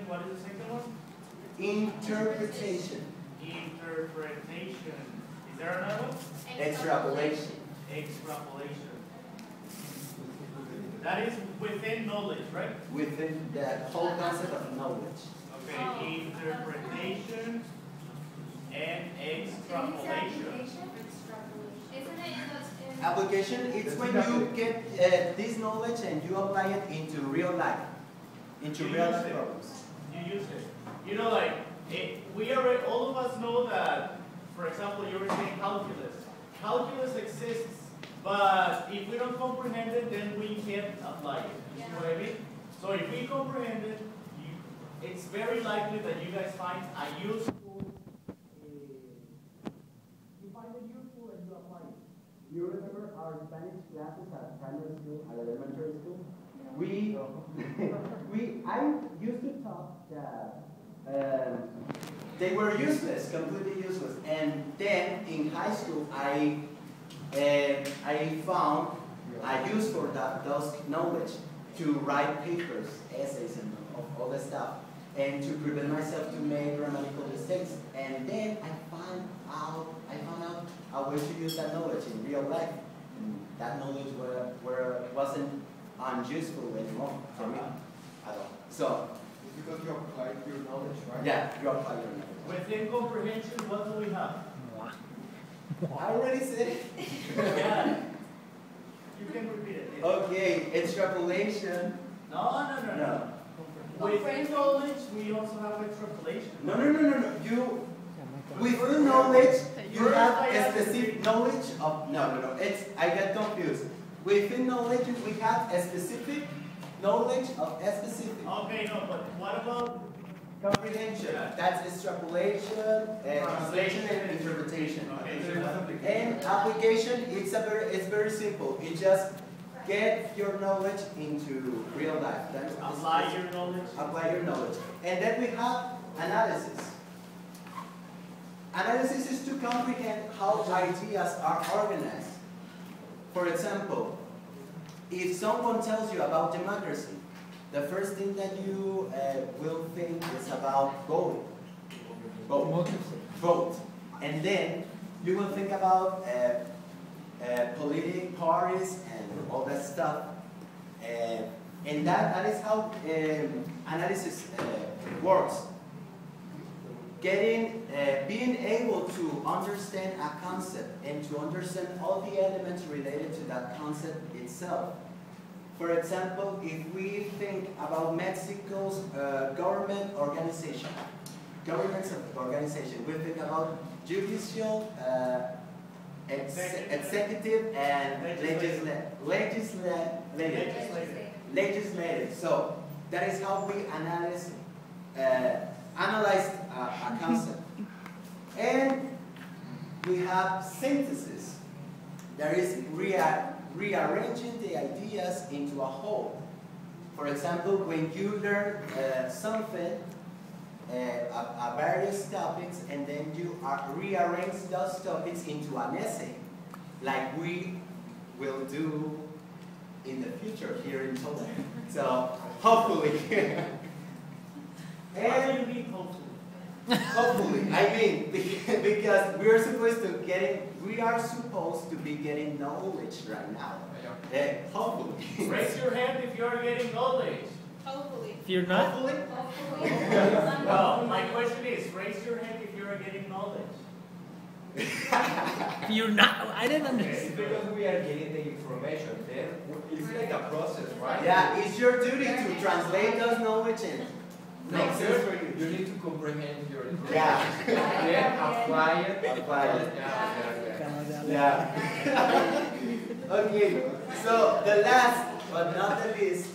what is the second one? Interpretation. Interpretation. Is there another one? Extrapolation. Extrapolation. That is within knowledge, right? Within the whole concept of knowledge. Okay, interpretation and extrapolation. Application, it's when you get this knowledge and you apply it into real life. Into real life problems. You use it. You know, like, we already, all of us know that, for example, you were saying calculus. Calculus exists, but if we don't comprehend it, then we can't apply it. You see what I mean? So if we comprehend it, it's very likely that you guys find a useful, you find it useful and you apply it. You remember our Spanish classes at primary school, at elementary school? I used to talk that they were useless, completely useless. And then in high school, I found a use for those knowledge to write papers, essays, and all that stuff, and to prevent myself to make grammatical mistakes. And then I found out a way to use that knowledge in real life. And that knowledge wasn't unuseful anymore for me at all. So it's because you applied your knowledge, right? yeah, you apply your knowledge. Within comprehension, what do we have? I already said it. Yeah. You can repeat it. Okay, extrapolation. No. Within knowledge, we also have extrapolation. No. You, within knowledge, you have a specific knowledge of, no. I get confused. Within knowledge, we have a specific knowledge of a specific. Okay, no, but what about comprehension? That's extrapolation, translation, and interpretation. Okay, and application, it's very simple. You just get your knowledge into real life. Apply your knowledge. Apply your knowledge. And then we have analysis. Analysis is to comprehend how ideas are organized. For example, if someone tells you about democracy, the first thing that you will think is about voting. Vote. And then you will think about political parties and all that stuff. And that is how analysis works. Being able to understand a concept and to understand all the elements related to that concept itself. For example, if we think about Mexico's government organization, we think about judicial, executive, and legislative. So that is how we analyze a concept. And we have synthesis. There is rearranging the ideas into a whole. For example, when you learn something, various topics, and then you rearrange those topics into an essay, like we will do in the future here in Toledo. So hopefully. What do you mean hopefully? Hopefully, I mean, because we are supposed to be getting knowledge right now. Hopefully. Raise your hand if you are getting knowledge. Hopefully. If you're not, Hopefully. Well, my question is, raise your hand if you are getting knowledge. if you're not, I didn't It's understand. because we are getting the information. Then it's like a process, right? Yeah, it's your duty to translate those knowledge and make sense for you. You need to comprehend your information. Yeah. Then apply it. Yeah. Okay, so the last but not the least,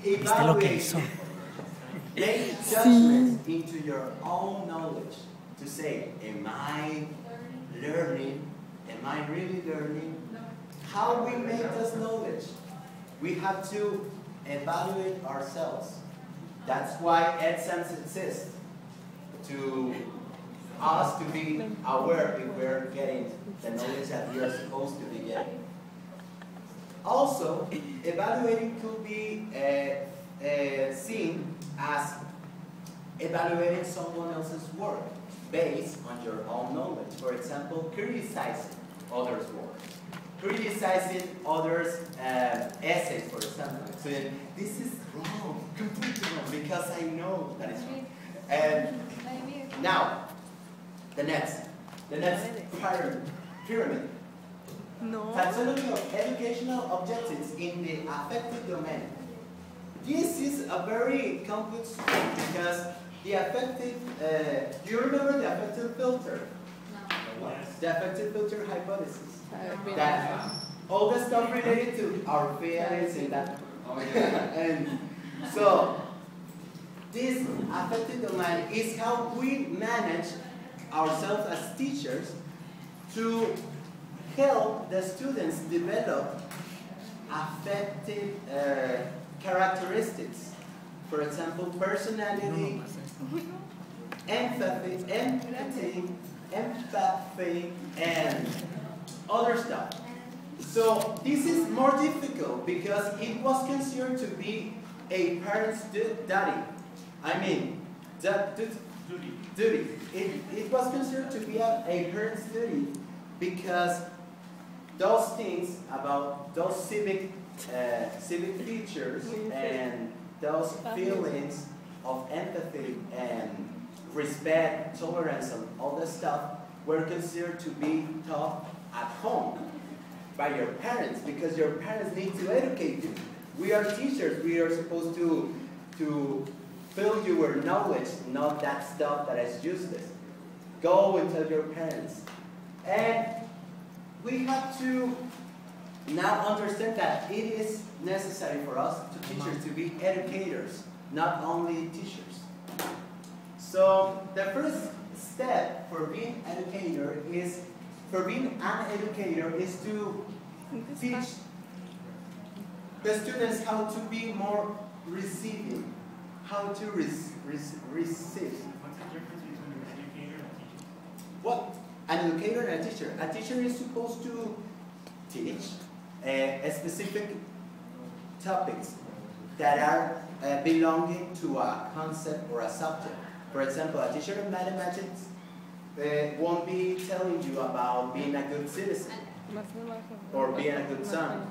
¿Viste lo que hizo? make judgments into your own knowledge to say, am I learning? Am I really learning? How we make this knowledge? We have to evaluate ourselves. That's why exams exist, to us to be aware if we're getting the knowledge that we are supposed to be getting. Also, evaluating could be seen as evaluating someone else's work based on your own knowledge. For example, criticizing others' work, criticizing others' essays, for example. So this is wrong, completely wrong, because I know that it's wrong. And now, the next pyramid. No. Taxonomy of educational objectives in the affective domain. This is a very complex thing because the affective, do you remember the affective filter? No. The affective filter hypothesis. That all the stuff related to our feelings and that. And so, this affective domain is how we manage ourselves as teachers to help the students develop affective characteristics. For example, personality, empathy, and other stuff. So this is more difficult because it was considered to be a parent's duty. I mean, duty. It was considered to be a parent's duty because those things about those civic features and those feelings of empathy and respect, tolerance, and all that stuff were considered to be taught at home by your parents because your parents need to educate you. We are teachers. We are supposed to fill you with knowledge, not that stuff that is useless. Go and tell your parents. And we have to now understand that it is necessary for us, to teachers, to be educators, not only teachers. So the first step for being an educator is to teach the students how to be more receiving, how to receive. What's the difference between an educator and a teacher? What? An educator and a teacher. A teacher is supposed to teach a specific topics that are belonging to a concept or a subject. For example, a teacher of mathematics won't be telling you about being a good citizen, or being a good son,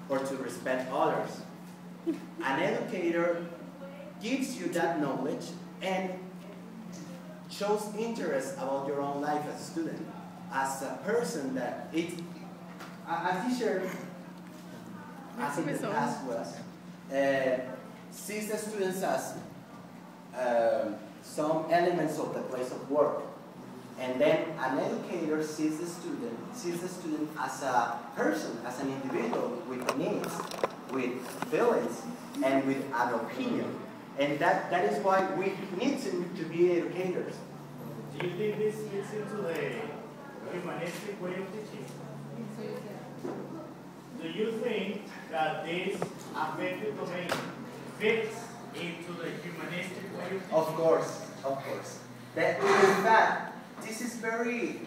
or to respect others. An educator gives you that knowledge and shows interest about your own life as a student, as a person that a teacher, as in the past was, sees the students as some elements of the place of work. And then an educator sees the student as a person, as an individual with needs, with feelings, and with an opinion. And that is why we need to be educators. Do you think this fits into the humanistic way of teaching? Do you think that this affective domain fits into the humanistic way of teaching? Of course. That, in fact, this is very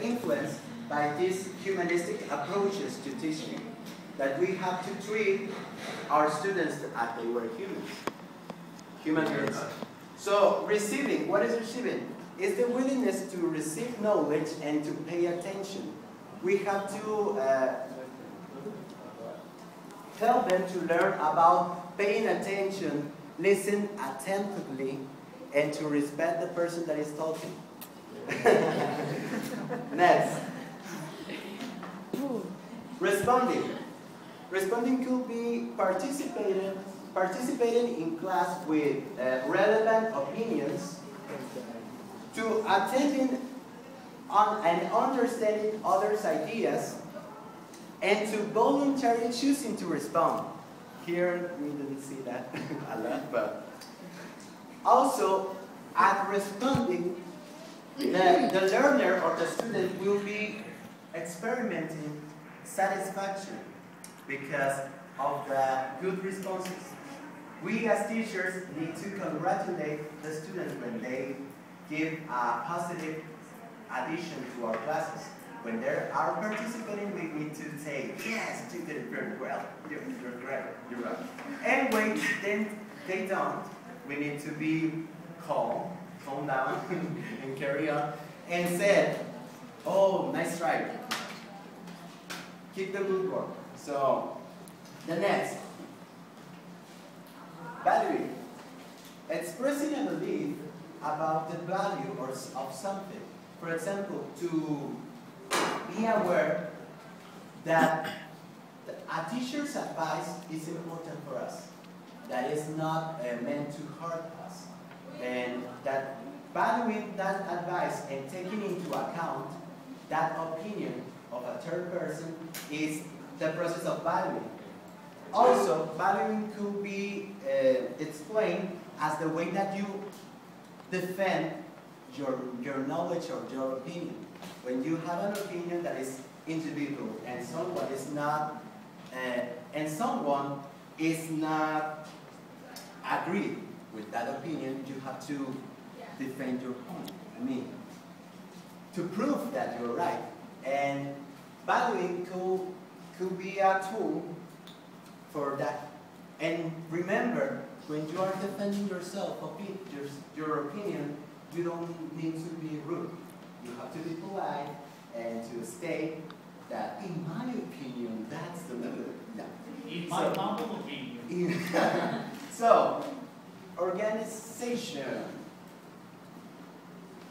influenced by these humanistic approaches to teaching. That we have to treat our students as they were human beings. So receiving, what is receiving? It's the willingness to receive knowledge and to pay attention. We have to tell them to learn about paying attention, listen attentively, and to respect the person that is talking. Next. Responding. Responding could be participating in class with relevant opinions, to attending on and understanding others' ideas, and to voluntarily choosing to respond. Here we didn't see that a lot, but also at responding, the learner or the student will be experimenting satisfaction because of the good responses. We as teachers need to congratulate the students when they give a positive addition to our classes. When they are participating, we need to say, yes, you did it very well. You're great. You're right. And when then they don't, we need to be calm down, and carry on. And said, oh, nice try. Keep the good work. So, the next, value. Expressing a belief about the value of something. For example, to be aware that a teacher's advice is important for us. That is not meant to hurt us. And that valuing that advice and taking into account that opinion of a third person is the process of valuing. Also, valuing could be explained as the way that you defend your knowledge or your opinion. When you have an opinion that is individual and someone is not agree with that opinion, you have to defend your point. I mean, to prove that you're right. And valuing could be a tool for that. And remember, when you are defending yourself, your opinion, you don't need to be rude. You have to be polite and to state that, in my opinion, that's the limit. No. In my humble opinion. So, organization.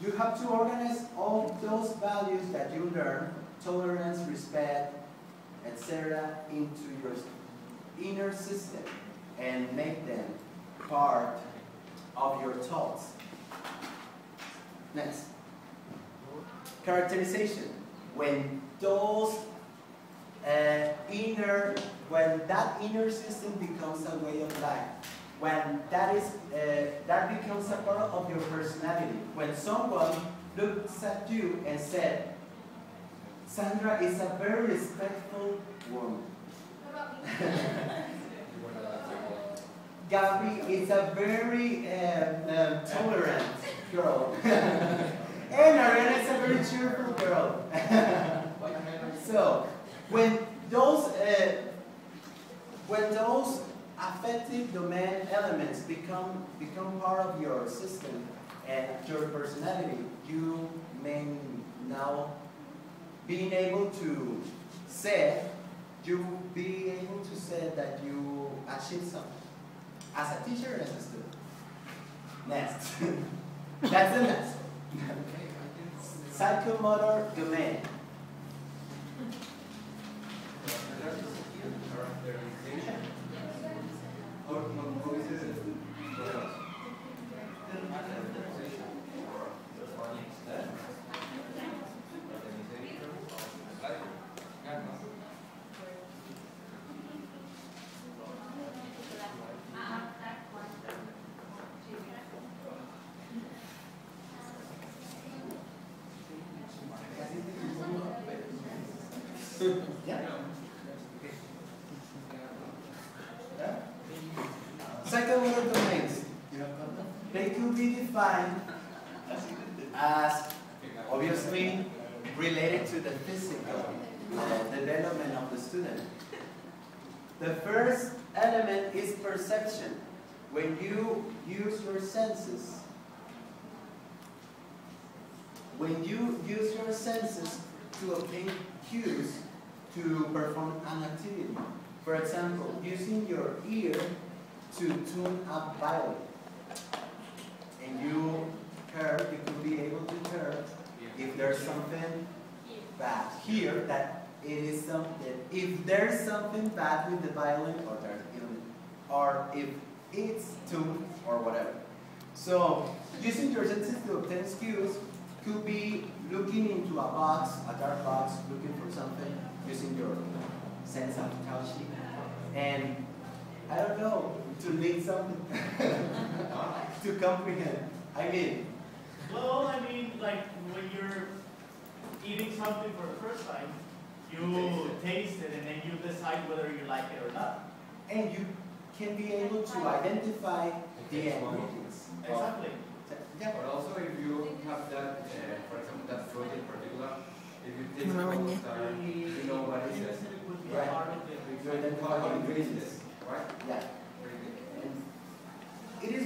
You have to organize all those values that you learn, tolerance, respect, etc., into your inner system and make them part of your thoughts. Next. Characterization. When that inner system becomes a way of life, when that becomes a part of your personality, when someone looks at you and said, Sandra is a very respectful woman. Gabby is a very tolerant girl. And Ariana is a very cheerful girl. So, when those affective domain elements become part of your system and your personality, you may now be able to say that you achieved something as a teacher and as a student. Next. That's the next. Psychomotor domain. Psychomotor domains, they could be defined as obviously related to the physical development of the student. The first element is perception. When you use your senses, to obtain cues to perform an activity. For example, using your ear to tune up violin. And you could be able to hear if there's something bad here, that it is something, if there's something bad with the violin, or if it's tuned or whatever. So, using your senses to obtain cues could be looking into a box, a dark box, looking for something, using your sense of touch, and I don't know, to lead something, to comprehend. Like when you're eating something for the first time, you taste it and then you decide whether you like it or not. And you can be able to identify the ingredients. Exactly. Yeah. But also if you have that, for example, that fruit in particular, if you taste it all the time, you know what it is. Would be a part of it. You identify the ingredients. Right? Yeah.